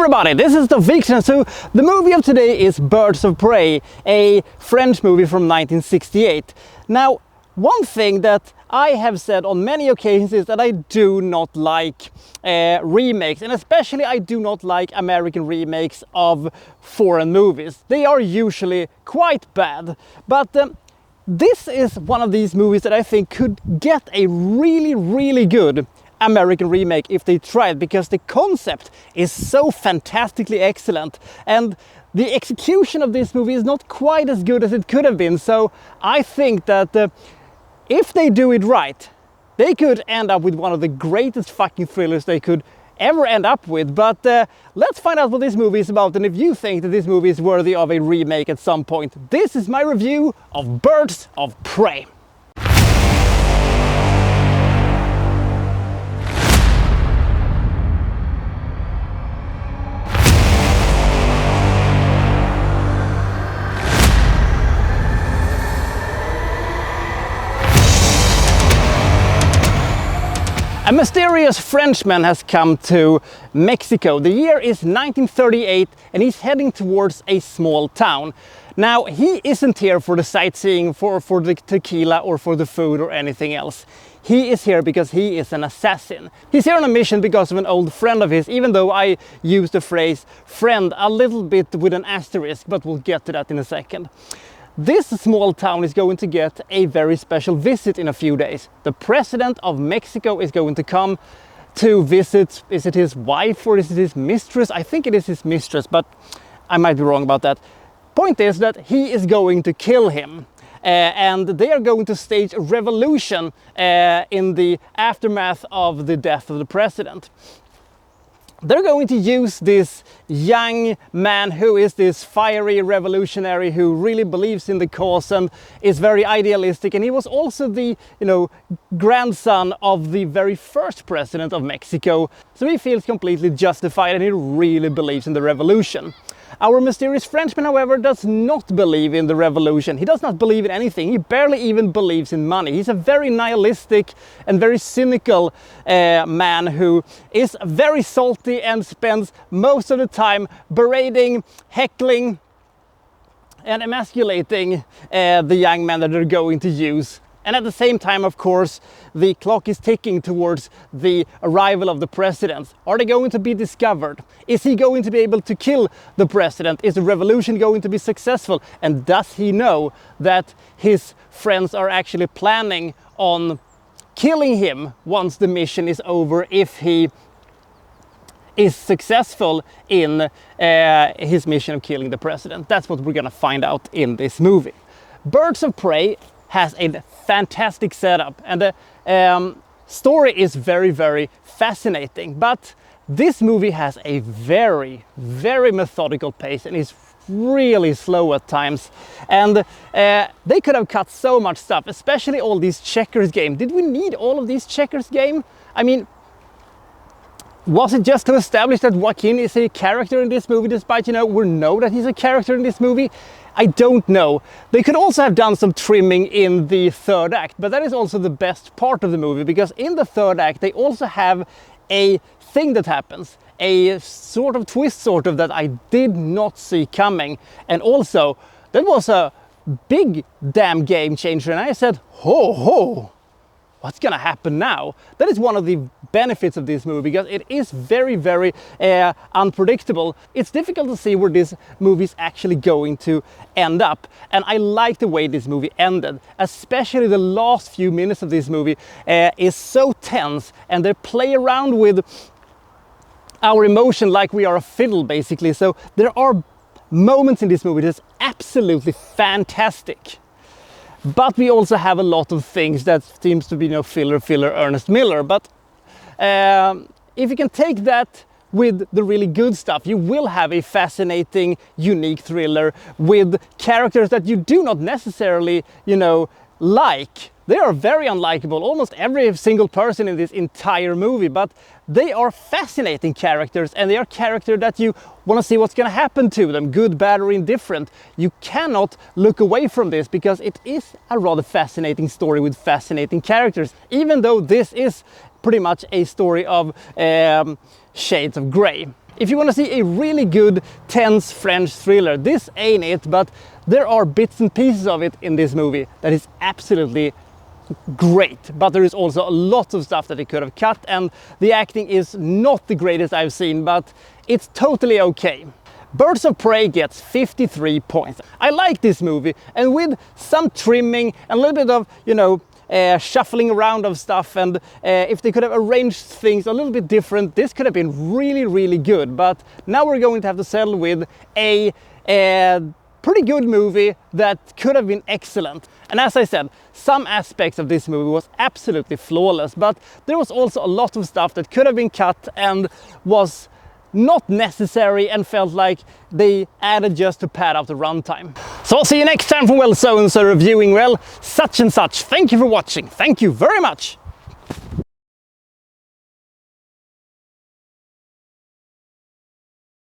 everybody, this is the Wikstrand. So the movie of today is Birds of Prey, a French movie from 1968. Now, one thing that I have said on many occasions is that I do not like remakes, and especially I do not like American remakes of foreign movies. They are usually quite bad, but this is one of these movies that I think could get a really good American remake if they tried, because the concept is so fantastically excellent and the execution of this movie is not quite as good as it could have been. So I think that if they do it right, they could end up with one of the greatest fucking thrillers they could ever end up with. But let's find out what this movie is about, and if you think that this movie is worthy of a remake at some point. This is my review of Birds of Prey. A mysterious Frenchman has come to Mexico. The year is 1938 and he's heading towards a small town. Now, he isn't here for the sightseeing, for the tequila or for the food or anything else. He is here because he is an assassin. He's here on a mission because of an old friend of his, even though I use the phrase friend a little bit with an asterisk, but we'll get to that in a second. This small town is going to get a very special visit in a few days. The president of Mexico is going to come to visit. Is it his wife or is it his mistress? I think it is his mistress, but I might be wrong about that. Point is that he is going to kill him. And they are going to stage a revolution in the aftermath of the death of the president. They're going to use this young man who is this fiery revolutionary who really believes in the cause and is very idealistic, and he was also the grandson of the very first president of Mexico, so he feels completely justified and he really believes in the revolution. Our mysterious Frenchman, however, does not believe in the revolution. He does not believe in anything. He barely even believes in money. He's a very nihilistic and very cynical man who is very salty and spends most of the time berating, heckling and emasculating the young man that they're going to use. And at the same time, of course, the clock is ticking towards the arrival of the president. Are they going to be discovered? Is he going to be able to kill the president? Is the revolution going to be successful? And does he know that his friends are actually planning on killing him once the mission is over, if he is successful in his mission of killing the president? That's what we're gonna find out in this movie. Birds of Prey has a fantastic setup, and the story is very fascinating, but this movie has a very methodical pace and is really slow at times, and they could have cut so much stuff, especially all these checkers game. Did we need all of these checkers game? I mean, was it just to establish that Joaquin is a character in this movie, despite, we know that he's a character in this movie? I don't know. They could also have done some trimming in the third act, but that is also the best part of the movie, because in the third act they also have a thing that happens, a sort of twist that I did not see coming, and also that was a big damn game changer, and I said, ho, what's gonna happen now? That is one of the benefits of this movie, because it is very unpredictable. It's difficult to see where this movie is actually going to end up, and I like the way this movie ended. Especially the last few minutes of this movie is so tense, and they play around with our emotion like we are a fiddle, basically. So there are moments in this movie that's absolutely fantastic. But we also have a lot of things that seems to be filler, Ernest Miller. But if you can take that with the really good stuff, you will have a fascinating, unique thriller with characters that you do not necessarily, like. They are very unlikable, almost every single person in this entire movie, but they are fascinating characters, and they are characters that you want to see what's going to happen to them, good, bad or indifferent. You cannot look away from this, because it is a rather fascinating story with fascinating characters, even though this is pretty much a story of shades of grey. If you want to see a really good, tense French thriller, this ain't it, but there are bits and pieces of it in this movie that is absolutely great. But there is also a lot of stuff that they could have cut, and the acting is not the greatest I've seen, but it's totally okay. Birds of Prey gets 53 points. I like this movie, and with some trimming and a little bit of, you know, shuffling around of stuff, and if they could have arranged things a little bit different, this could have been really, really good. But now we're going to have to settle with a pretty good movie that could have been excellent. And as I said, some aspects of this movie was absolutely flawless, but there was also a lot of stuff that could have been cut and was not necessary and felt like they added just to pad out the runtime. So I'll see you next time from, well, so-and-so reviewing, well, such and such. Thank you for watching. Thank you very much.